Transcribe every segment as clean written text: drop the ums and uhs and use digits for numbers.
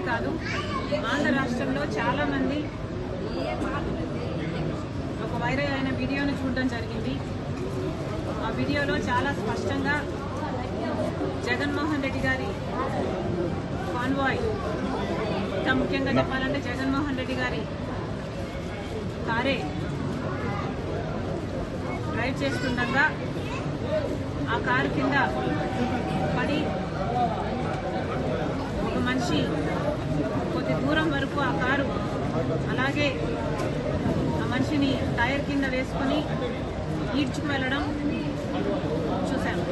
కాదు, ఆంధ్ర రాష్ట్రంలో చాలామంది ఒక వైరల్ అయిన వీడియోను చూడడం జరిగింది. ఆ వీడియోలో చాలా స్పష్టంగా జగన్మోహన్ రెడ్డి గారి కాన్వాయ్, ఇంకా ముఖ్యంగా చెప్పాలంటే జగన్మోహన్ రెడ్డి గారి కారే డ్రైవ్ చేస్తుండగా ఆ కారు కింద పడి ఒక మనిషి కొద్ది దూరం వరకు ఆ కారు అలాగే ఆ మనిషిని టైర్ కింద వేసుకొని ఈడ్చుకు వెళ్ళడం చూశాను.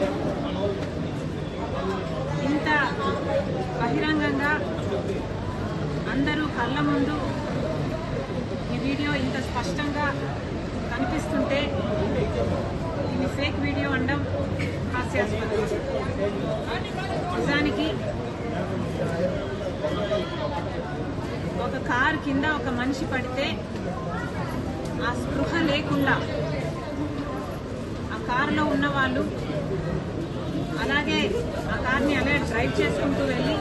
ఇంత బహిరంగంగా అందరూ కళ్ళ ముందు ఈ వీడియో ఇంత స్పష్టంగా కనిపిస్తుంటే ఇది ఫేక్ వీడియో అనడం హాస్యాస్పదం. నిజానికి ఒక కారు కింద ఒక మనిషి పడితే ఆ స్పృహ లేకుండా ఆ కారులో ఉన్న వాళ్ళు అలాగే ఆ కార్ని అలా డ్రైవ్ చేసుకుంటూ వెళ్ళి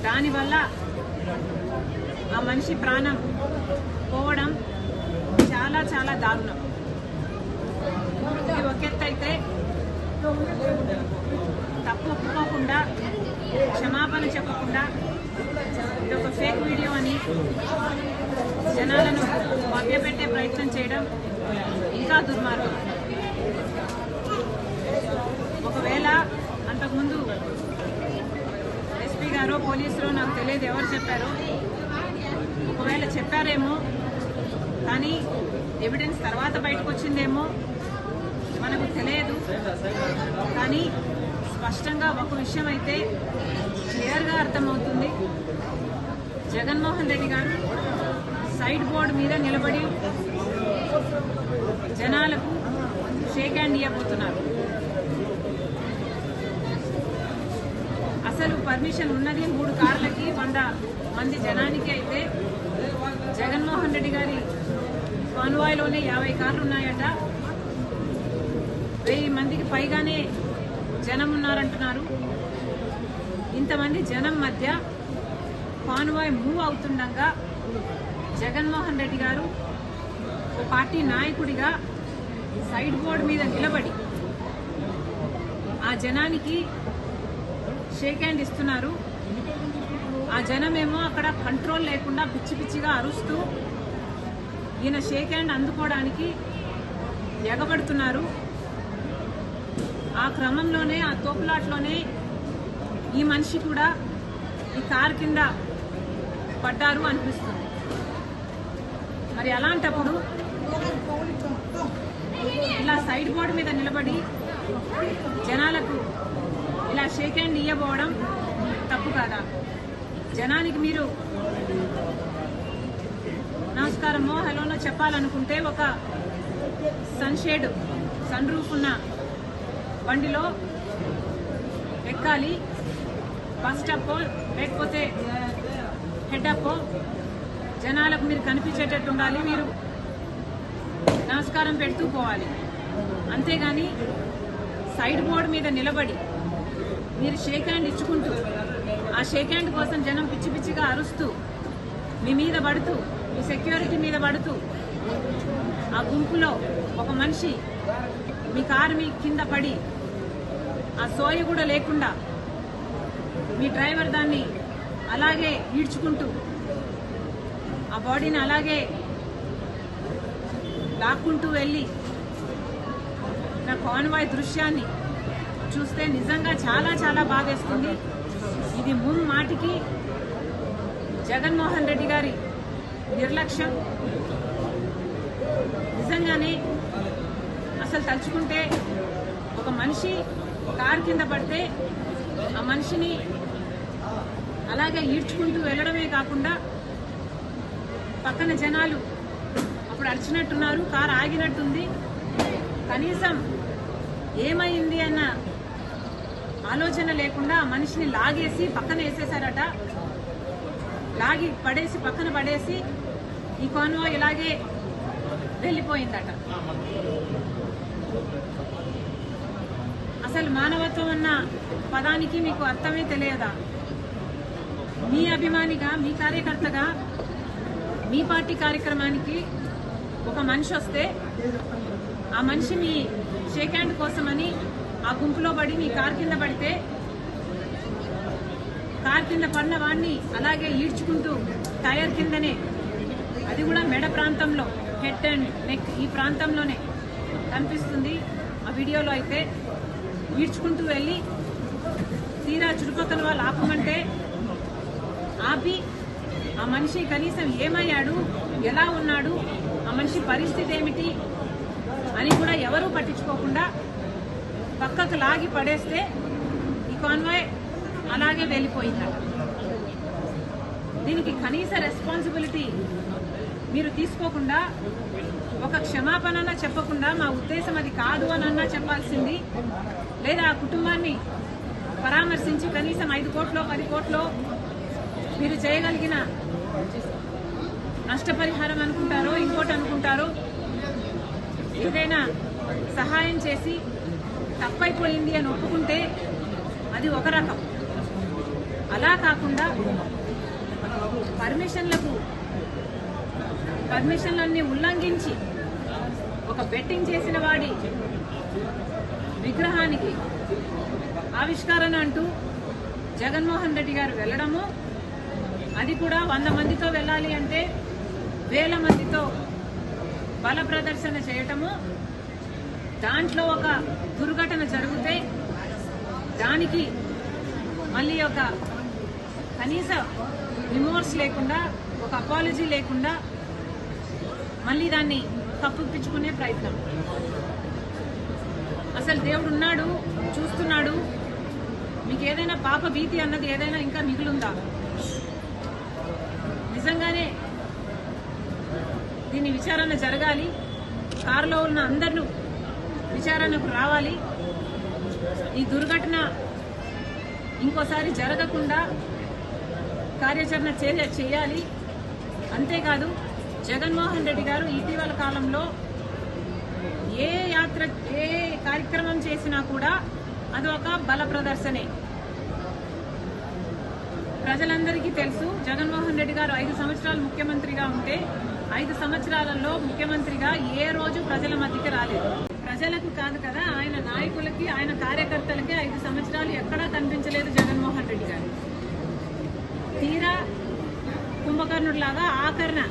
దానివల్ల ఆ మనిషి ప్రాణం పోవడం చాలా చాలా దారుణం. ఇది ఒక ఎత్తు అయితే తప్పు ఒప్పుకోకుండా క్షమాపణ చెప్పకుండా ఇది ఒక ఫేక్ వీడియో అని జనాలను మభ్యపెట్టే ప్రయత్నం చేయడం ఇంకా దుర్మార్గం. ఒకవేళ అంతకుముందు ఎస్పీ గారో పోలీసులో నాకు తెలియదు ఎవరు చెప్పారో, ఒకవేళ చెప్పారేమో కానీ ఎవిడెన్స్ తర్వాత బయటకు వచ్చిందేమో మనకు తెలియదు. కానీ స్పష్టంగా ఒక విషయం అయితే క్లియర్గా అర్థమవుతుంది. జగన్మోహన్ రెడ్డి గారు సైడ్ బోర్డు మీద నిలబడి జనాలకు షేక్ హ్యాండ్ ఇవ్వబోతున్నారు. అసలు పర్మిషన్ ఉన్నది 3 కార్లకి 100 మంది జనానికి అయితే జగన్మోహన్ రెడ్డి గారి కాన్వాయ్లోనే 50 కార్లు ఉన్నాయట. 1000 మందికి పైగానే జనం ఉన్నారంటున్నారు. ఇంతమంది జనం మధ్య కాన్వాయ్ మూవ్ అవుతుండగా జగన్మోహన్ రెడ్డి గారు ఒక పార్టీ నాయకుడిగా సైడ్ బోర్డు మీద నిలబడి ఆ జనానికి షేక్ హ్యాండ్ ఇస్తున్నారు. ఆ జనమేమో అక్కడ కంట్రోల్ లేకుండా పిచ్చి పిచ్చిగా అరుస్తూ ఈయన షేక్ హ్యాండ్ అందుకోవడానికి ఎగబడుతున్నారు. ఆ క్రమంలోనే ఆ తోపులాట్లోనే ఈ మనిషి కూడా ఈ కారు కింద పడ్డారు అనిపిస్తుంది. మరి అలాంటప్పుడు ఇలా సైడ్ బోర్డు మీద నిలబడి జనాలకు ఇలా షేక్ హ్యాండ్ ఇవ్వబోవడం తప్పు కాదా? జనానికి మీరు నమస్కారమో హలోనో చెప్పాలనుకుంటే ఒక సన్షేడ్ సన్ రూఫ్ ఉన్న బండిలో ఎక్కాలి, బస్ స్టాప్ లేకపోతే హెడ్ అప్ జనాలకు మీరు కనిపించేటట్టు ఉండాలి, మీరు నమస్కారం పెడుతూ పోవాలి. అంతేగాని సైడ్ బోర్డు మీద నిలబడి మీరు షేక్ హ్యాండ్ ఇచ్చుకుంటూ ఆ షేక్ హ్యాండ్ కోసం జనం పిచ్చి పిచ్చిగా అరుస్తూ మీ మీద పడుతూ మీ సెక్యూరిటీ మీద పడుతూ ఆ గుంపులో ఒక మనిషి మీ కారు మీ కింద పడి ఆ సోయ కూడా లేకుండా మీ డ్రైవర్ దాన్ని అలాగే ఈడ్చుకుంటూ ఆ బాడీని అలాగే లాక్కుంటూ వెళ్ళి నా కాన్వాయ్ దృశ్యాన్ని చూస్తే నిజంగా చాలా చాలా బాధేస్తుంది. ఇది మాటికి జగన్మోహన్ రెడ్డి గారి నిర్లక్ష్యం. నిజంగానే అసలు తలుచుకుంటే ఒక మనిషి కారు కింద పడితే ఆ మనిషిని అలాగే ఈడ్చుకుంటూ వెళ్ళడమే కాకుండా పక్కన జనాలు అప్పుడు అరిచినట్టున్నారు, కారు ఆగినట్టుంది, కనీసం ఏమైంది అన్న ఆలోచన లేకుండా ఆ మనిషిని లాగేసి పక్కన వేసేశారట. లాగి పడేసి పక్కన పడేసి ఈ కాన్వాయ్ ఇలాగే వెళ్ళిపోయిందట. అసలు మానవత్వం అన్న పదానికి మీకు అర్థమే తెలియదా? మీ అభిమానిగా, మీ కార్యకర్తగా, మీ పార్టీ కార్యక్రమానికి ఒక మనిషి వస్తే ఆ మనిషి మీ షేక్ హ్యాండ్ కోసమని ఆ గుంపులో పడి మీ కార్ కింద పడితే కార్ కింద పడిన వాడిని అలాగే ఈడ్చుకుంటూ టైర్ కిందనే, అది కూడా మెడ ప్రాంతంలో, హెడ్ అండ్ నెక్ ఈ ప్రాంతంలోనే కనిపిస్తుంది ఆ వీడియోలో. అయితే ఈడ్చుకుంటూ వెళ్ళి తీరా చుట్టుపక్కల వాళ్ళు ఆపమంటే ఆపి ఆ మనిషి కనీసం ఏమయ్యాడు, ఎలా ఉన్నాడు, ఆ మనిషి పరిస్థితి ఏమిటి అని కూడా ఎవరూ పట్టించుకోకుండా పక్కకు లాగి పడేస్తే ఈ కాన్వాయ్ అలాగే వెళ్ళిపోయిందట. దీనికి కనీస రెస్పాన్సిబిలిటీ మీరు తీసుకోకుండా, ఒక క్షమాపణ చెప్పకుండా మా ఉద్దేశం అది కాదు అనన్నా చెప్పాల్సింది, లేదా ఆ కుటుంబాన్ని పరామర్శించి కనీసం 5 కోట్లో 10 కోట్లో మీరు చేయగలిగిన నష్టపరిహారం అనుకుంటారో ఇంకోటి అనుకుంటారో ఏదైనా సహాయం చేసి తప్పైపోయింది అని ఒప్పుకుంటే అది ఒక రకం. అలా కాకుండా పర్మిషన్లన్నీ ఉల్లంఘించి ఒక బెట్టింగ్ చేసిన వాడి విగ్రహానికి ఆవిష్కరణ అంటూ జగన్మోహన్ రెడ్డి గారు వెళ్ళడము, అది కూడా 100 మందితో వెళ్ళాలి అంటే 1000 మందితో బల ప్రదర్శన చేయటము, దాంట్లో ఒక దుర్ఘటన జరిగితే దానికి మళ్ళీ ఒక కనీస రిమోర్స్ లేకుండా, ఒక అపాలజీ లేకుండా మళ్ళీ దాన్ని కప్పిపుచ్చుకునే ప్రయత్నం. అసలు దేవుడు ఉన్నాడు, చూస్తున్నాడు. మీకు ఏదైనా పాప భీతి అన్నది ఏదైనా ఇంకా మిగులుందా? నిజంగానే దీని విచారణ జరగాలి. కారులో ఉన్న అందరూ విచారణకు రావాలి. ఈ దుర్ఘటన ఇంకోసారి జరగకుండా కార్యాచరణ చేయాలి. అంతేకాదు జగన్మోహన్ రెడ్డి గారు ఇటీవల కాలంలో ఏ కార్యక్రమం చేసినా కూడా అది ఒక బల ప్రదర్శనే. ప్రజలందరికీ తెలుసు, జగన్మోహన్ రెడ్డి గారు 5 సంవత్సరాలు ముఖ్యమంత్రిగా ఉంటే 5 సంవత్సరాలలో ముఖ్యమంత్రిగా ఏ రోజు ప్రజల మధ్యకి రాలేదు. ప్రజలకు కాదు కదా, ఆయన నాయకులకి, ఆయన కార్యకర్తలకి 5 సంవత్సరాలు ఎక్కడా కనిపించలేదు జగన్మోహన్ రెడ్డి గారు. తీరా కుంభకర్ణుడిలాగా ఆఖరణ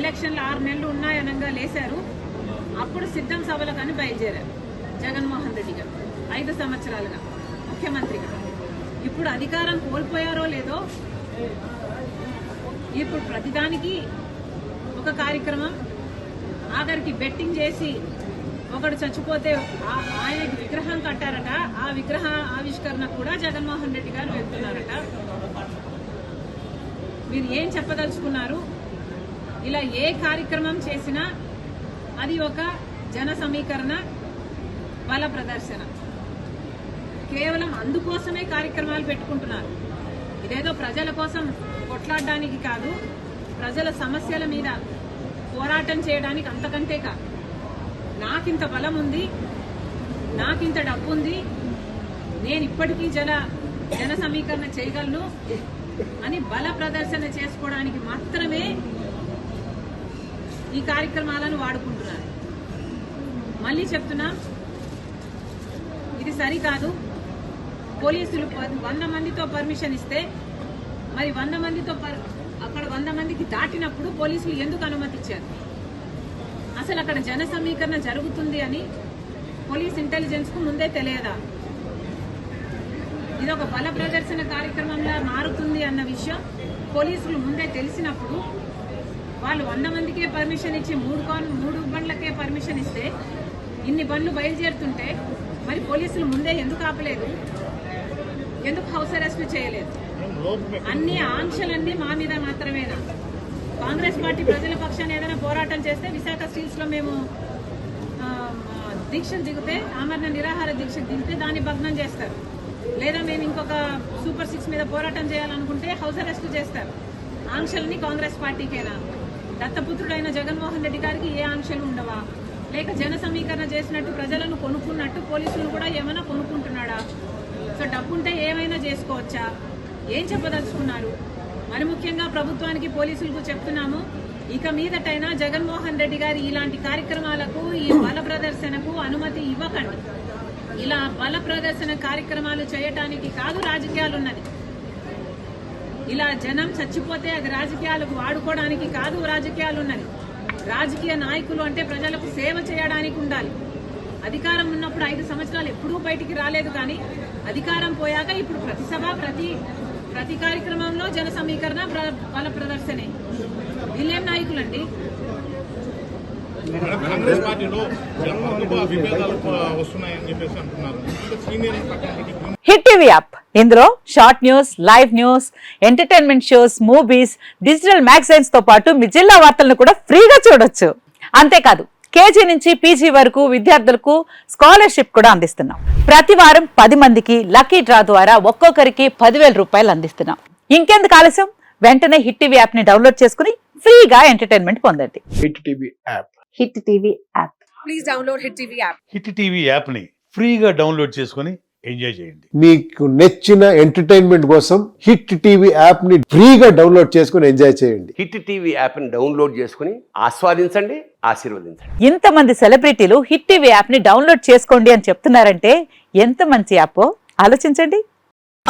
ఎలక్షన్లు 6 నెలలు ఉన్నాయనగా లేశారు. అప్పుడు సిద్ధం సభలకని బయలుదేరారు జగన్మోహన్ రెడ్డి గారు 5 సంవత్సరాలుగా ముఖ్యమంత్రిగా. ఇప్పుడు అధికారం కోల్పోయారో లేదో, ఇప్పుడు ప్రతిదానికి ఒక కార్యక్రమం, ఆఖరికి బెట్టింగ్ చేసి ఒకడు చచ్చిపోతే ఆయనకి విగ్రహం కట్టారట, ఆ విగ్రహ ఆవిష్కరణ కూడా జగన్మోహన్ రెడ్డి గారు వెళ్తున్నారట. మీరు ఏం చెప్పదలుచుకున్నారు? ఇలా ఏ కార్యక్రమం చేసినా అది ఒక జన సమీకరణ, బల ప్రదర్శన. కేవలం అందుకోసమే కార్యక్రమాలు పెట్టుకుంటున్నారు. ఇదేదో ప్రజల కోసం కొట్లాడడానికి కాదు, ప్రజల సమస్యల మీద పోరాటం చేయడానికి, అంతకంటే కాదు. నాకింత బలం ఉంది, నాకింత డబ్బు ఉంది, నేను ఇప్పటికీ జన సమీకరణ చేయగలను అని బల ప్రదర్శన చేసుకోవడానికి మాత్రమే ఈ కార్యక్రమాలను వాడుకుంటున్నారు. మళ్ళీ చెప్తున్నా, ఇది సరికాదు. పోలీసులు 100 మందితో పర్మిషన్ ఇస్తే మరి 100 మందితో అక్కడ 100 మందికి దాటినప్పుడు పోలీసులు ఎందుకు అనుమతి ఇచ్చారు? అసలు అక్కడ జన సమీకరణ జరుగుతుంది అని పోలీస్ ఇంటెలిజెన్స్ కు ముందే తెలియదా? ఇది ఒక బల ప్రదర్శన కార్యక్రమంలా మారుతుంది అన్న విషయం పోలీసులు ముందే తెలిసినప్పుడు వాళ్ళు 100 మందికే పర్మిషన్ ఇచ్చి 3 బండ్లకే పర్మిషన్ ఇస్తే ఇన్ని బండ్లు బయలుదేరుతుంటే మరి పోలీసులు ముందే ఎందుకు ఆపలేదు? ఎందుకు హౌస్ అరెస్ట్ చేయలేదు? అన్ని ఆంక్షలన్నీ మా మీద మాత్రమేనా? కాంగ్రెస్ పార్టీ ప్రజల పక్షాన్ని ఏదైనా పోరాటం చేస్తే విశాఖ స్టీల్స్ లో మేము దీక్షలు దిగితే, ఆమరణ నిరాహార దీక్షకు దిగితే దాన్ని భగ్నం చేస్తారు. లేదా మేము ఇంకొక సూపర్ 6 మీద పోరాటం చేయాలనుకుంటే హౌస్ అరెస్ట్ చేస్తారు. ఆంక్షల్ని కాంగ్రెస్ పార్టీకేనా? దత్తపుత్రుడైన జగన్మోహన్ రెడ్డి గారికి ఏ ఆంక్షలు ఉండవా? లేక జన సమీకరణ చేసినట్టు ప్రజలను కొనుక్కున్నట్టు పోలీసులు కూడా ఏమైనా కొనుక్కుంటున్నాడా? సో డబ్బుంటే ఏమైనా చేసుకోవచ్చా? ఏం చెప్పదలుచుకున్నారు? మరి ముఖ్యంగా ప్రభుత్వానికి, పోలీసులకు చెప్తున్నాము, ఇక మీదటైనా జగన్మోహన్ రెడ్డి గారి ఇలాంటి కార్యక్రమాలకు, ఈ బల ప్రదర్శనకు అనుమతి ఇవ్వకండి. ఇలా బల ప్రదర్శన కార్యక్రమాలు చేయటానికి కాదు రాజకీయాలు ఉన్నది. ఇలా జనం చచ్చిపోతే అది రాజకీయాలకు వాడుకోవడానికి కాదు రాజకీయాలు ఉన్నది. రాజకీయ నాయకులు అంటే ప్రజలకు సేవ చేయడానికి ఉండాలి. అధికారం ఉన్నప్పుడు 5 సంవత్సరాలు ఎప్పుడూ బయటికి రాలేదు, కానీ అధికారం పోయాక ఇప్పుడు ప్రతి సభ, ప్రతి కార్యక్రమంలో జన సమీకరణ, బల ప్రదర్శనే. వీళ్ళేం నాయకులండి? కాంగ్రెస్ పార్టీలో విభేదాలు వస్తున్నాయని చెప్పేసి అంటున్నారు. హిట్ టీవీ యాప్, ఇందులో short news, live news, entertainment shows, movies, digital magazines తో పాటు మీ జిల్లా వార్తలను కూడా ఫ్రీగా చూడొచ్చు. అంతేకాదు కేజీ నుంచి పీజీ వరకు విద్యార్థులకు స్కాలర్షిప్ కూడా అందిస్తున్నాం. ప్రతి వారం 10 మందికి లక్కీ డ్రా ద్వారా ఒక్కొక్కరికి 10,000 రూపాయలు అందిస్తున్నాం. ఇంకెందుకు ఆలస్యం? వెంటనే హిట్ టీవీ యాప్ ని డౌన్లోడ్ చేసుకుని ఫ్రీగా ఎంటర్టైన్మెంట్ పొందండి. Hit TV app. Hit TV app. Please download hit TV app. Hit TV app ని ఫ్రీగా డౌన్లోడ్ చేసుకుని ఎంజాయ్ చేయండి. మీకు నచ్చిన ఎంటర్టైన్మెంట్ కోసం హిట్ టీవీ యాప్ ని ఫ్రీగా డౌన్లోడ్ చేసుకుని ఎంజాయ్ చేయండి. హిట్ టీవీ యాప్ ని డౌన్లోడ్ చేసుకుని ఆస్వాదించండి, ఆశీర్వదించండి. ఇంతమంది సెలబ్రిటీలు హిట్ టీవీ యాప్ ని డౌన్లోడ్ చేసుకోండి అని చెప్తున్నారంటే ఎంత మంచి యాప్ ఆలోచించండి.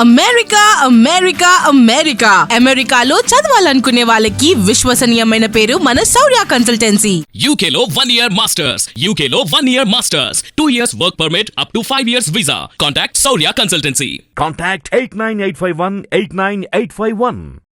అమెరికా అమెరికా అమెరికా అమెరికాలో చదవాలనుకునే వాళ్ళకి విశ్వసనీయమైన పేరు మన శౌర్య కన్సల్టెన్సీ. UK లో 1 year masters. UK లో 1 year masters. 2 years work permit up to 5 years visa. Contact Saurya Consultancy. Contact 89851 89851.